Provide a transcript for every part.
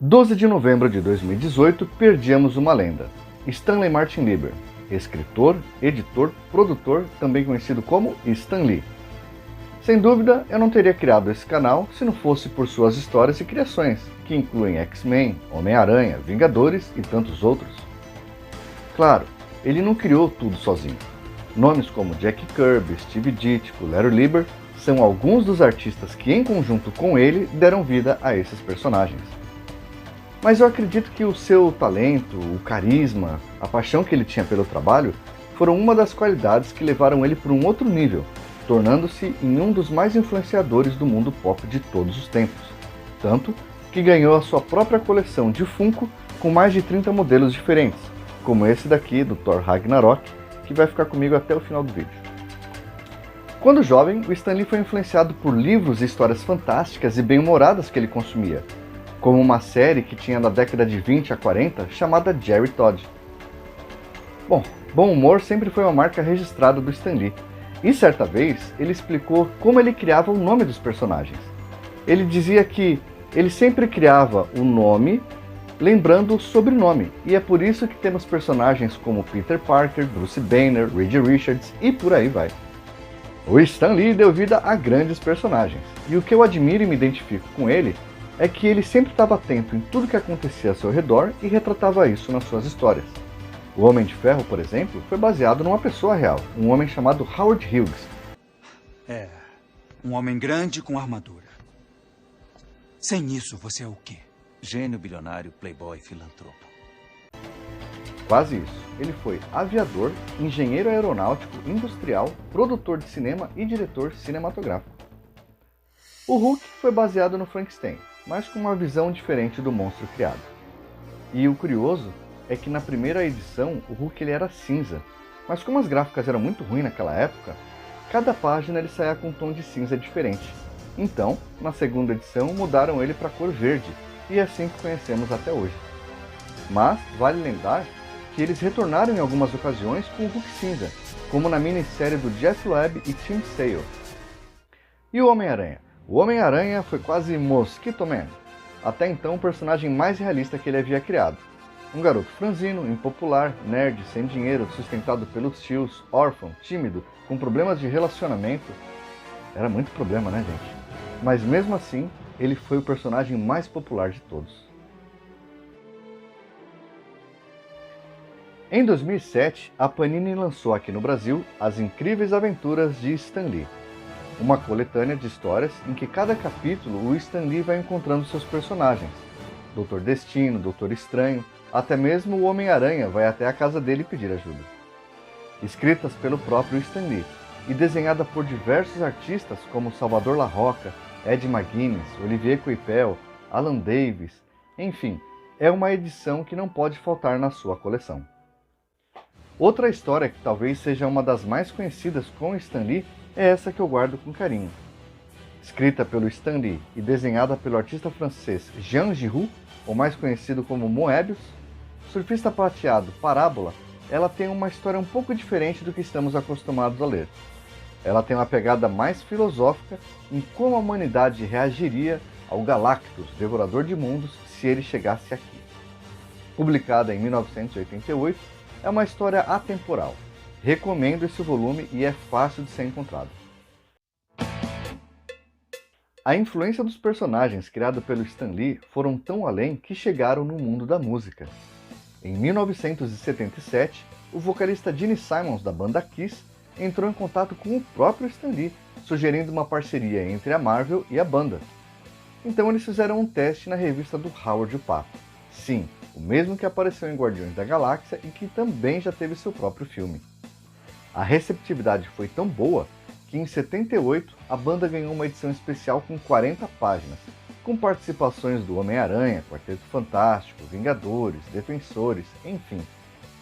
12 de novembro de 2018, perdíamos uma lenda. Stanley Martin Lieber, escritor, editor, produtor, também conhecido como Stan Lee. Sem dúvida, eu não teria criado esse canal se não fosse por suas histórias e criações, que incluem X-Men, Homem-Aranha, Vingadores e tantos outros. Claro, ele não criou tudo sozinho. Nomes como Jack Kirby, Steve Ditko, Larry Lieber são alguns dos artistas que, em conjunto com ele, deram vida a esses personagens. Mas eu acredito que o seu talento, o carisma, a paixão que ele tinha pelo trabalho foram uma das qualidades que levaram ele para um outro nível, tornando-se em um dos mais influenciadores do mundo pop de todos os tempos. Tanto que ganhou a sua própria coleção de Funko com mais de 30 modelos diferentes, como esse daqui do Thor Ragnarok, que vai ficar comigo até o final do vídeo. Quando jovem, o Stan Lee foi influenciado por livros e histórias fantásticas e bem-humoradas que ele consumia, como uma série que tinha na década de 20 a 40 chamada Jerry Todd. Bom humor sempre foi uma marca registrada do Stan Lee, e certa vez ele explicou como ele criava o nome dos personagens. Ele dizia que ele sempre criava o nome lembrando o sobrenome, e é por isso que temos personagens como Peter Parker, Bruce Banner, Reed Richards e por aí vai. O Stan Lee deu vida a grandes personagens, e o que eu admiro e me identifico com ele é que ele sempre estava atento em tudo que acontecia ao seu redor e retratava isso nas suas histórias. O Homem de Ferro, por exemplo, foi baseado numa pessoa real, um homem chamado Howard Hughes. Um homem grande com armadura. Sem isso, você é o quê? Gênio, bilionário, playboy, filantropo. Quase isso. Ele foi aviador, engenheiro aeronáutico, industrial, produtor de cinema e diretor cinematográfico. O Hulk foi baseado no Frankenstein, mas com uma visão diferente do monstro criado. E o curioso é que na primeira edição o Hulk ele era cinza, mas como as gráficas eram muito ruins naquela época, cada página ele saía com um tom de cinza diferente. Então, na segunda edição mudaram ele para a cor verde, e é assim que conhecemos até hoje. Mas vale lembrar que eles retornaram em algumas ocasiões com o Hulk cinza, como na minissérie do Jeff Webb e Tim Sale. E o Homem-Aranha? O Homem-Aranha foi quase Mosquito Man, até então o personagem mais realista que ele havia criado. Um garoto franzino, impopular, nerd, sem dinheiro, sustentado pelos tios, órfão, tímido, com problemas de relacionamento. Era muito problema, né, gente? Mas mesmo assim, ele foi o personagem mais popular de todos. Em 2007, a Panini lançou aqui no Brasil As Incríveis Aventuras de Stan Lee, uma coletânea de histórias em que cada capítulo o Stan Lee vai encontrando seus personagens. Doutor Destino, Doutor Estranho, até mesmo o Homem-Aranha vai até a casa dele pedir ajuda. Escritas pelo próprio Stan Lee e desenhada por diversos artistas como Salvador Larroca, Ed McGuinness, Olivier Coipel, Alan Davis, enfim, é uma edição que não pode faltar na sua coleção. Outra história que talvez seja uma das mais conhecidas com Stan Lee é essa que eu guardo com carinho. Escrita pelo Stan Lee e desenhada pelo artista francês Jean Giroux, ou mais conhecido como Moebius, Surfista Prateado Parábola, ela tem uma história um pouco diferente do que estamos acostumados a ler. Ela tem uma pegada mais filosófica em como a humanidade reagiria ao Galactus, Devorador de Mundos, se ele chegasse aqui. Publicada em 1988, é uma história atemporal. Recomendo esse volume e é fácil de ser encontrado. A influência dos personagens criados pelo Stan Lee foram tão além que chegaram no mundo da música. Em 1977, o vocalista Gene Simmons da banda Kiss entrou em contato com o próprio Stan Lee, sugerindo uma parceria entre a Marvel e a banda. Então eles fizeram um teste na revista do Howard o Pato. Sim, o mesmo que apareceu em Guardiões da Galáxia e que também já teve seu próprio filme. A receptividade foi tão boa que em 78 a banda ganhou uma edição especial com 40 páginas, com participações do Homem-Aranha, Quarteto Fantástico, Vingadores, Defensores, enfim.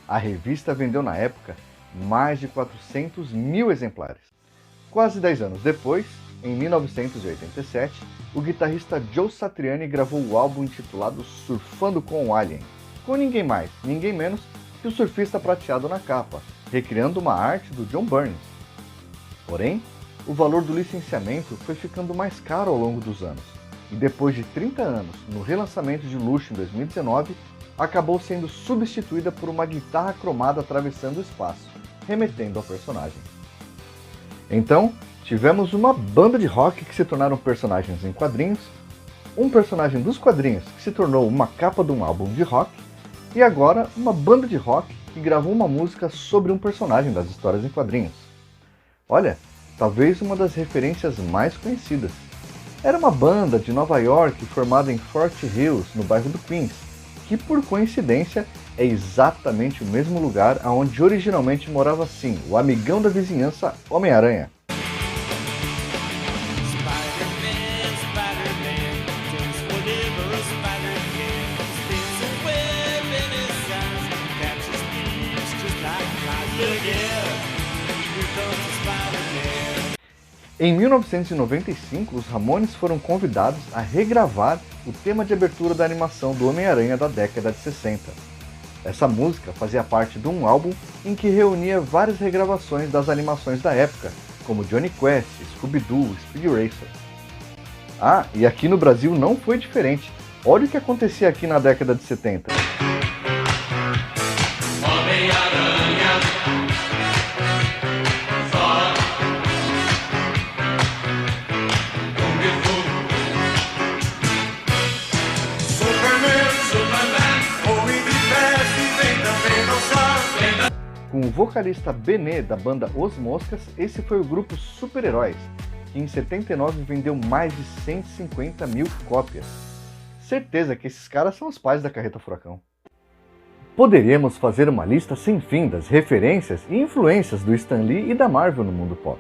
A revista vendeu na época mais de 400 mil exemplares. Quase 10 anos depois, em 1987, o guitarrista Joe Satriani gravou o álbum intitulado Surfando com o Alien, com ninguém mais, ninguém menos que o Surfista Prateado na capa, recriando uma arte do John Burns. Porém, o valor do licenciamento foi ficando mais caro ao longo dos anos, e depois de 30 anos, no relançamento de luxo em 2019, acabou sendo substituída por uma guitarra cromada atravessando o espaço, remetendo ao personagem. Então, tivemos uma banda de rock que se tornaram personagens em quadrinhos, um personagem dos quadrinhos que se tornou uma capa de um álbum de rock, e agora uma banda de rock que gravou uma música sobre um personagem das histórias em quadrinhos. Olha, talvez uma das referências mais conhecidas. Era uma banda de Nova York formada em Fort Hills, no bairro do Queens, que por coincidência é exatamente o mesmo lugar onde originalmente morava sim, o amigão da vizinhança Homem-Aranha. Em 1995, os Ramones foram convidados a regravar o tema de abertura da animação do Homem-Aranha da década de 60. Essa música fazia parte de um álbum em que reunia várias regravações das animações da época, como Johnny Quest, Scooby-Doo, Speed Racer. Ah, e aqui no Brasil não foi diferente. Olha o que acontecia aqui na década de 70. Com o vocalista Benê da banda Os Moscas, esse foi o grupo Super-Heróis, que em 79 vendeu mais de 150 mil cópias. Certeza que esses caras são os pais da Carreta Furacão. Poderíamos fazer uma lista sem fim das referências e influências do Stan Lee e da Marvel no mundo pop.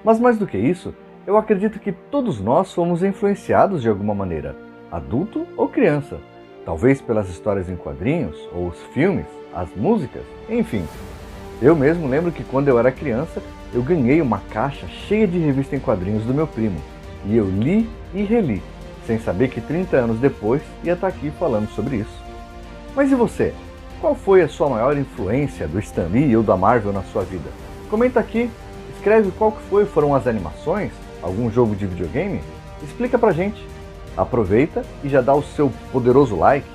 Mas mais do que isso, eu acredito que todos nós fomos influenciados de alguma maneira, adulto ou criança, talvez pelas histórias em quadrinhos, ou os filmes, as músicas, enfim. Eu mesmo lembro que quando eu era criança, eu ganhei uma caixa cheia de revista em quadrinhos do meu primo, e eu li e reli, sem saber que 30 anos depois ia estar aqui falando sobre isso. Mas e você? Qual foi a sua maior influência do Stan Lee ou da Marvel na sua vida? Comenta aqui, escreve qual que foram as animações, algum jogo de videogame? Explica pra gente. Aproveita e já dá o seu poderoso like,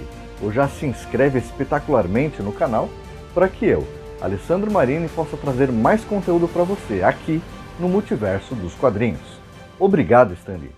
ou já se inscreve espetacularmente no canal, para que eu, Alessandro Marini, possa trazer mais conteúdo para você aqui no Multiverso dos Quadrinhos. Obrigado, Stan Lee.